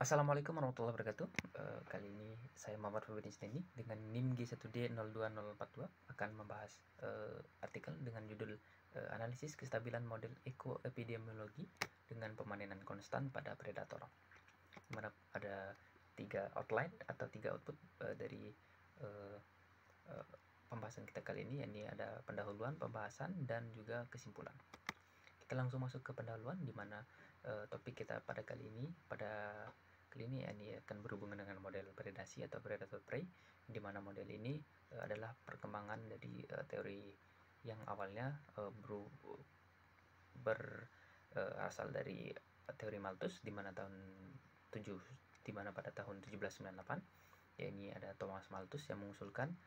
Assalamualaikum warahmatullahi wabarakatuh. Kali ini saya Muhammad Febri Isneni dengan NIM G1D02042 akan membahas artikel dengan judul Analisis Kestabilan Model Ekoepidemiologi dengan Pemanenan Konstan pada Predator. Mana ada 3 outline atau 3 output dari pembahasan kita kali ini, yakni ada pendahuluan, pembahasan, dan juga kesimpulan. Kita langsung masuk ke pendahuluan, di mana topik kita pada kali ini ini akan berhubungan dengan model predasi atau predator prey, di mana model ini adalah perkembangan dari teori yang awalnya berasal dari teori Malthus, di mana pada tahun 1798, yakni ada Thomas Malthus yang mengusulkan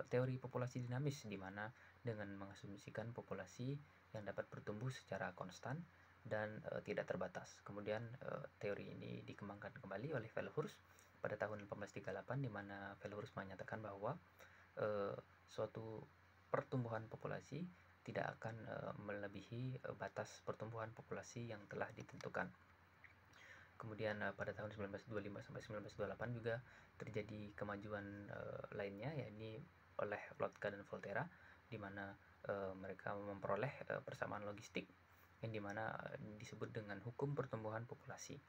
teori populasi dinamis, di mana dengan mengasumsikan populasi yang dapat bertumbuh secara konstan dan tidak terbatas. Kemudian teori ini dikembangkan kembali oleh Wellhurst pada tahun 1838, di mana Wellhurst menyatakan bahwa suatu pertumbuhan populasi tidak akan melebihi batas pertumbuhan populasi yang telah ditentukan. Kemudian pada tahun 1925 sampai 1928 juga terjadi kemajuan lainnya, yakni oleh Lotka dan Volterra, di mana mereka memperoleh persamaan logistik yang dimana disebut dengan hukum pertumbuhan populasi.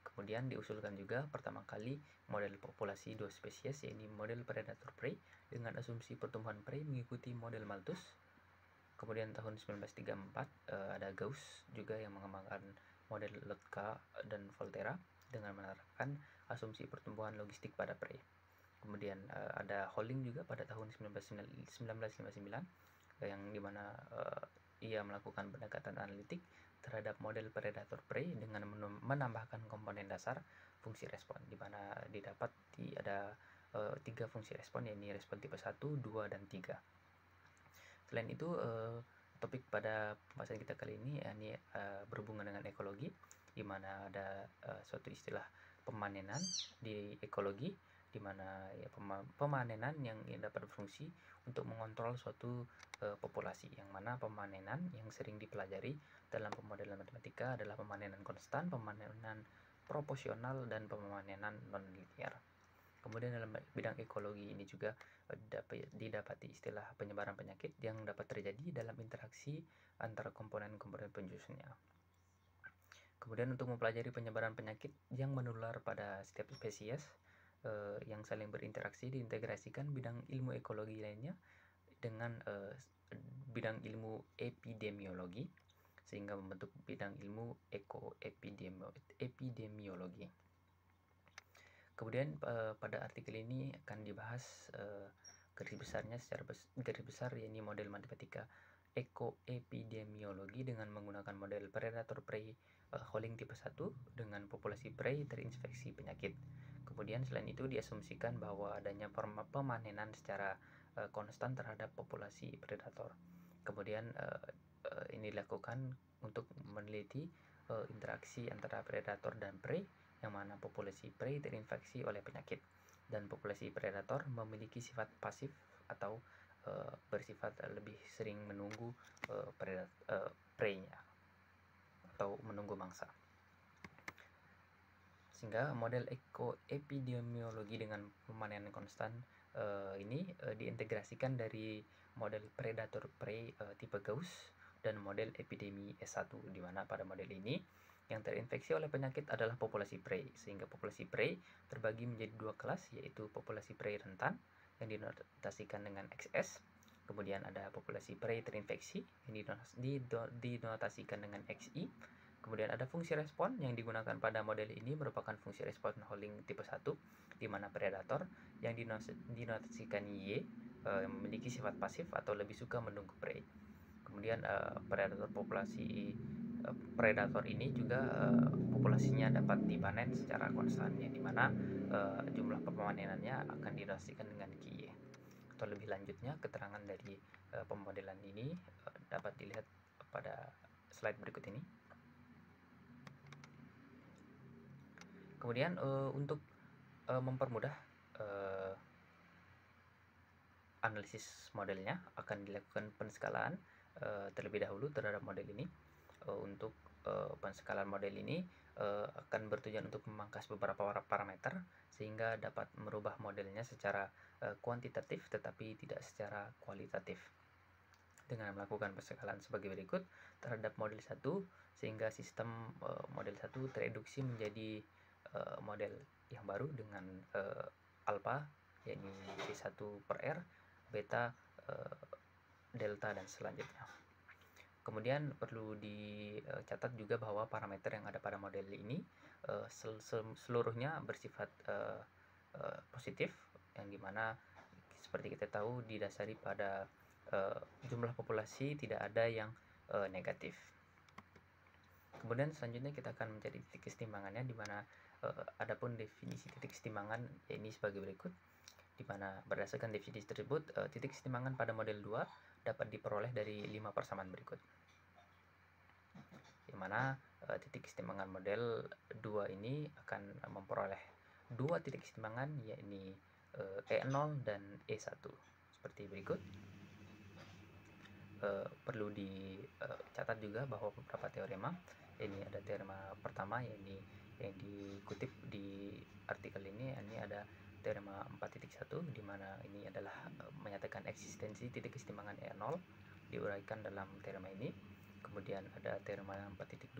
Kemudian diusulkan juga pertama kali model populasi dua spesies, yakni model predator prey dengan asumsi pertumbuhan prey mengikuti model Malthus. Kemudian tahun 1934 ada Gauss juga yang mengembangkan model Lotka dan Volterra dengan menerapkan asumsi pertumbuhan logistik pada prey. Kemudian ada Holling juga pada tahun 1959 yang dimana ia melakukan pendekatan analitik terhadap model predator prey dengan menambahkan komponen dasar fungsi respon, di mana ada 3 fungsi respon, yakni respon tipe 1, 2, dan 3. Selain itu, topik pada pembahasan kita kali ini yakni berhubungan dengan ekologi, di mana ada suatu istilah pemanenan di ekologi, di mana ya, pemanenan yang dapat berfungsi untuk mengontrol suatu populasi, yang mana pemanenan yang sering dipelajari dalam pemodelan matematika adalah pemanenan konstan, pemanenan proporsional, dan pemanenan non-linear. Kemudian dalam bidang ekologi ini juga didapati istilah penyebaran penyakit yang dapat terjadi dalam interaksi antara komponen-komponen penjurusnya. Kemudian untuk mempelajari penyebaran penyakit yang menular pada setiap spesies yang saling berinteraksi, diintegrasikan bidang ilmu ekologi lainnya dengan bidang ilmu epidemiologi, sehingga membentuk bidang ilmu ekoepidemiologi. Kemudian pada artikel ini akan dibahas garis besar yakni model matematika ekoepidemiologi dengan menggunakan model predator prey Holling tipe 1 dengan populasi prey terinfeksi penyakit. Kemudian selain itu diasumsikan bahwa adanya pemanenan secara konstan terhadap populasi predator. Kemudian ini dilakukan untuk meneliti interaksi antara predator dan prey, yang mana populasi prey terinfeksi oleh penyakit dan populasi predator memiliki sifat pasif atau bersifat lebih sering menunggu prey-nya atau menunggu mangsa. Sehingga model ekoepidemiologi dengan pemanenan konstan ini diintegrasikan dari model predator prey tipe Gauss dan model epidemi S1, di mana pada model ini yang terinfeksi oleh penyakit adalah populasi prey, sehingga populasi prey terbagi menjadi 2 kelas, yaitu populasi prey rentan yang dinotasikan dengan XS, kemudian ada populasi prey terinfeksi yang dinotasikan dengan XI. Kemudian ada fungsi respon yang digunakan pada model ini merupakan fungsi respon Holling tipe 1, di mana predator yang dinotasikan Y memiliki sifat pasif atau lebih suka menunggu prey. Kemudian predator ini juga populasinya dapat dipanen secara konstan, yang dimana jumlah pemanenannya akan dinotasikan dengan KY. Atau lebih lanjutnya, keterangan dari pemodelan ini dapat dilihat pada slide berikut ini. Kemudian untuk mempermudah analisis modelnya, akan dilakukan penskalaan terlebih dahulu terhadap model ini. Untuk penskalaan model ini akan bertujuan untuk memangkas beberapa parameter sehingga dapat merubah modelnya secara kuantitatif tetapi tidak secara kualitatif. Dengan melakukan penskalaan sebagai berikut terhadap model 1 sehingga sistem model 1 tereduksi menjadi model yang baru dengan alpha yakni V1 per R, beta, delta dan selanjutnya. Kemudian perlu dicatat juga bahwa parameter yang ada pada model ini seluruhnya bersifat positif, yang dimana seperti kita tahu didasari pada jumlah populasi, tidak ada yang negatif. Kemudian selanjutnya kita akan mencari titik kesetimbangannya, di mana adapun definisi titik kesetimbangan ini sebagai berikut, di mana berdasarkan definisi tersebut titik kesetimbangan pada model 2 dapat diperoleh dari 5 persamaan berikut, di mana titik kesetimbangan model 2 ini akan memperoleh 2 titik kesetimbangan, yakni E0 dan E1 seperti berikut. Perlu dicatat juga bahwa beberapa teorema, ini ada teorema pertama yakni yang dikutip di artikel ini ada teorema 4.1, di mana ini adalah menyatakan eksistensi titik kesetimbangan E0 diuraikan dalam teorema ini. Kemudian ada teorema 4.2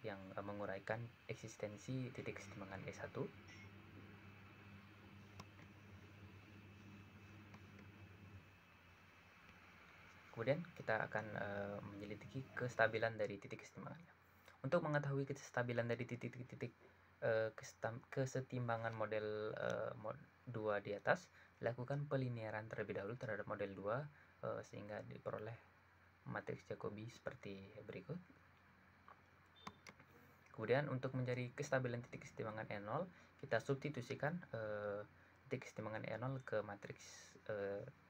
yang menguraikan eksistensi titik kesetimbangan E1. Kemudian kita akan menyelidiki kestabilan dari titik kesetimbangannya. Untuk mengetahui kestabilan dari titik-titik kesetimbangan model 2 di atas, dilakukan pelinearan terlebih dahulu terhadap model 2 sehingga diperoleh matriks Jacobi seperti berikut. Kemudian untuk mencari kestabilan titik kesetimbangan E0, kita substitusikan titik kesetimbangan E0 ke matriks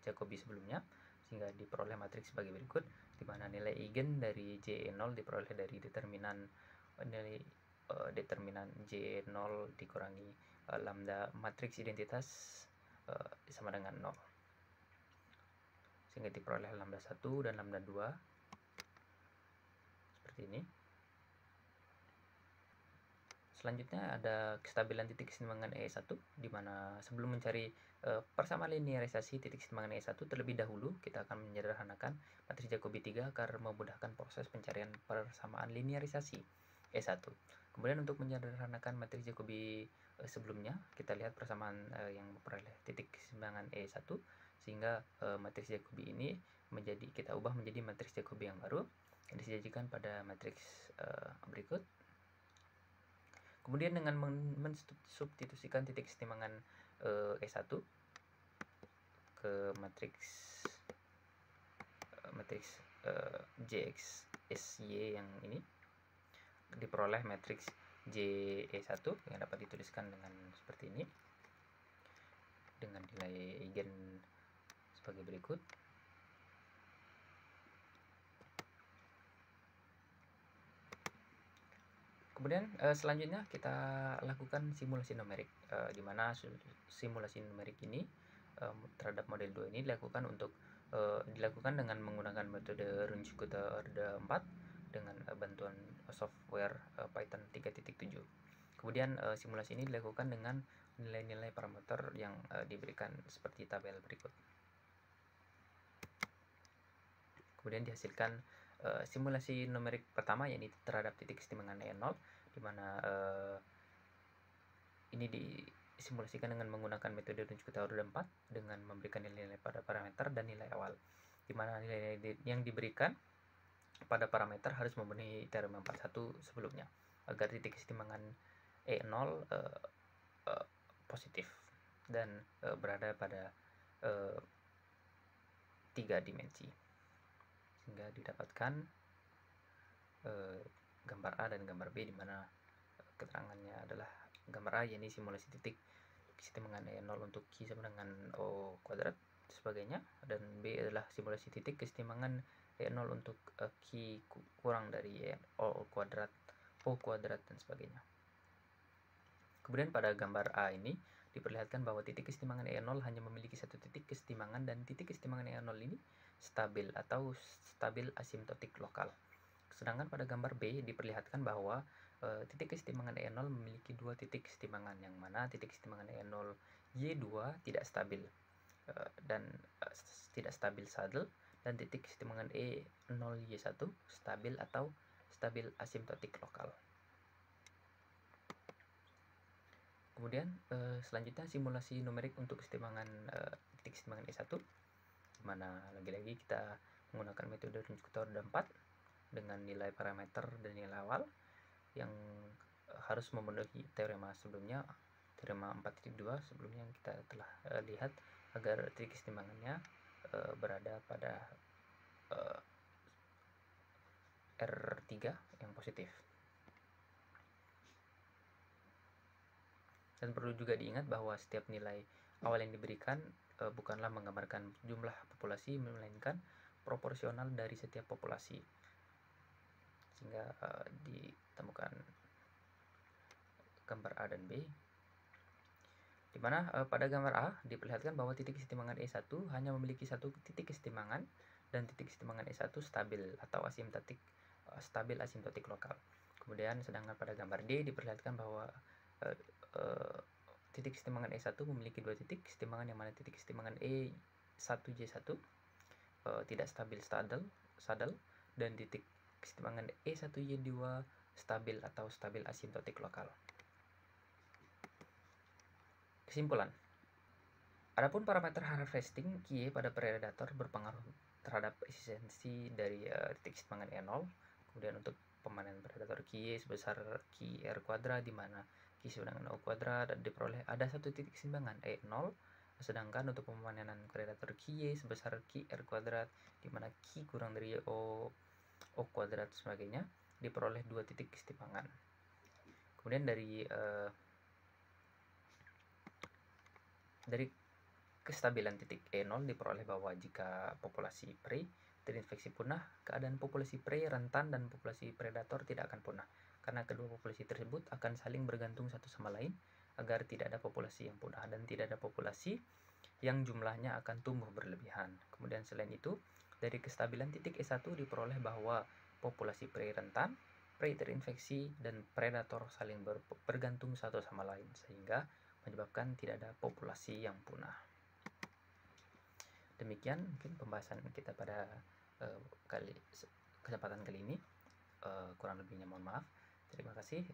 Jacobi sebelumnya sehingga diperoleh matriks sebagai berikut, di mana nilai eigen dari J0 diperoleh dari determinan nilai determinan J0 dikurangi lambda matriks identitas sama dengan 0, sehingga diperoleh lambda 1 dan lambda 2 seperti ini. Selanjutnya ada kestabilan titik kesetimbangan E1, di mana sebelum mencari persamaan linearisasi titik kesetimbangan E1 terlebih dahulu kita akan menyederhanakan matriks Jacobi 3 agar memudahkan proses pencarian persamaan linearisasi E1. Kemudian untuk menyederhanakan matriks Jacobi sebelumnya, kita lihat persamaan yang memperoleh titik kesetimbangan E1 sehingga matriks Jacobi ini kita ubah menjadi matriks Jacobi yang baru yang disajikan pada matriks berikut. Kemudian dengan mensubstitusikan titik kesetimbangan E1 ke matriks Jx Sy yang ini, diperoleh matriks Je1 yang dapat dituliskan dengan seperti ini dengan nilai eigen sebagai berikut. Kemudian selanjutnya kita lakukan simulasi numerik, di mana simulasi numerik ini terhadap model 2 ini dilakukan dengan menggunakan metode Runge-Kutta Orde 4 dengan bantuan software Python 3.7. Kemudian simulasi ini dilakukan dengan nilai-nilai parameter yang diberikan seperti tabel berikut. Kemudian dihasilkan simulasi numerik pertama, yakni terhadap titik kesetimbangan E0, di mana ini disimulasikan dengan menggunakan metode Runge-Kutta Orde 4 dengan memberikan nilai-nilai pada parameter dan nilai awal, di mana nilai yang diberikan pada parameter harus memenuhi teorema 41 sebelumnya agar titik kesetimbangan E0 positif dan berada pada 3 dimensi, sehingga didapatkan gambar A dan gambar B, di mana keterangannya adalah gambar A yakni simulasi titik kesetimbangan E0 untuk Q sama dengan O kuadrat sebagainya, dan B adalah simulasi titik kesetimbangan E0 untuk Q kurang dari O kuadrat, O kuadrat dan sebagainya. Kemudian pada gambar A ini diperlihatkan bahwa titik kesetimbangan E0 hanya memiliki satu titik kesetimbangan, dan titik kesetimbangan E0 ini stabil atau stabil asimptotik lokal. Sedangkan pada gambar B diperlihatkan bahwa titik kesetimbangan E0 memiliki dua titik kesetimbangan, yang mana titik kesetimbangan E0 Y2 tidak stabil dan tidak stabil saddle, dan titik kesetimbangan E0 Y1 stabil atau stabil asimptotik lokal. Kemudian selanjutnya simulasi numerik untuk kesetimbangan titik kesetimbangan E1, di mana lagi-lagi kita menggunakan metode Runge-Kuttor 4 dengan nilai parameter dan nilai awal yang harus memenuhi teorema sebelumnya, teorema 4.2 sebelumnya yang kita telah lihat, agar titik kesetimbangannya berada pada R3 yang positif. Dan perlu juga diingat bahwa setiap nilai awal yang diberikan bukanlah menggambarkan jumlah populasi, melainkan proporsional dari setiap populasi, sehingga ditemukan gambar A dan B, di mana pada gambar A diperlihatkan bahwa titik kesetimbangan E1 hanya memiliki satu titik kesetimbangan, dan titik kesetimbangan E1 stabil atau stabil asimptotik lokal. Kemudian sedangkan pada gambar D diperlihatkan bahwa titik kesetimbangan E1 memiliki dua titik kesetimbangan, yang mana titik kesetimbangan E1Y1 tidak stabil saddle, dan titik kesetimbangan E1Y2 stabil atau stabil asimptotik lokal. Kesimpulan, adapun parameter harvesting Ky pada predator berpengaruh terhadap efisiensi dari titik kesetimbangan E0. Kemudian untuk pemanen predator Ky sebesar Kr kuadrat, di mana Ky sama dengan O kuadrat, diperoleh ada satu titik kesetimbangan E0, sedangkan untuk pemanenan predator Ky sebesar Kr kuadrat, di mana Ky kurang dari O kuadrat sebagainya, diperoleh dua titik kesetimbangan. Kemudian dari kestabilan titik E0 diperoleh bahwa jika populasi prey terinfeksi punah, keadaan populasi prey rentan dan populasi predator tidak akan punah, karena kedua populasi tersebut akan saling bergantung satu sama lain agar tidak ada populasi yang punah dan tidak ada populasi yang jumlahnya akan tumbuh berlebihan. Kemudian selain itu, dari kestabilan titik E1 diperoleh bahwa populasi prey rentan, prey terinfeksi, dan predator saling bergantung satu sama lain, sehingga menyebabkan tidak ada populasi yang punah. Demikian mungkin pembahasan kita pada kesempatan kali ini. Kurang lebihnya mohon maaf. Terima kasih.